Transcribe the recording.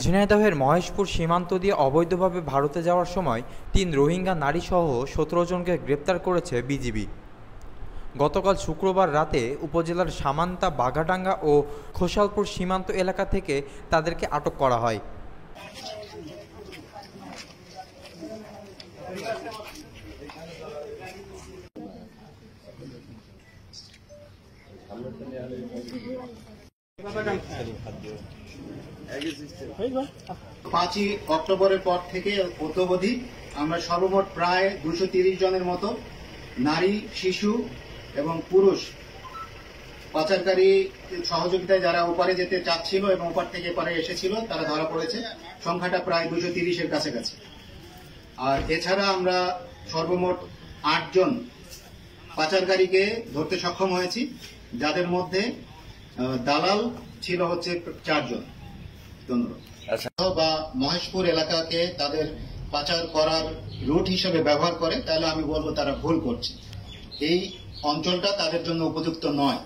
ঝিনাইদহের মহেশপুর সীমান্ত দিয়ে অবৈধভাবে ভারতে যাওয়ার সময় ৩ রোহিঙ্গা নারীসহ ১৭ জনকে গ্রেপ্তার করেছে বিজিবি। গতকাল শুক্রবার রাতে উপজেলার সামান্তা, বাঘাডাঙ্গা ও খোসালপুর সীমান্ত এলাকা থেকে তাদেরকে আটক করা হয়। পাঁচই অক্টোবরের পর থেকে অদ্যাবধি আমরা সর্বমোট প্রায় 230 জনের মতো নারী, শিশু এবং পুরুষ পাচারকারী সহযোগিতায় যারা ওপারে যেতে চাচ্ছিল এবং ওপার থেকে এপারে এসেছিল তারা ধরা পড়েছে। সংখ্যাটা প্রায় 230-এর কাছাকাছি। আর এছাড়া আমরা সর্বমোট 8 জন পাচারকারীকে ধরতে সক্ষম হয়েছি, যাদের মধ্যে দালাল ছিল হচ্ছে 4 জন। ধন্যবাদ। বা মহেশপুর এলাকাকে তাদের পাচার করার রুট হিসেবে ব্যবহার করে, তাহলে আমি বলবো তারা ভুল করছে। এই অঞ্চলটা তাদের জন্য উপযুক্ত নয়।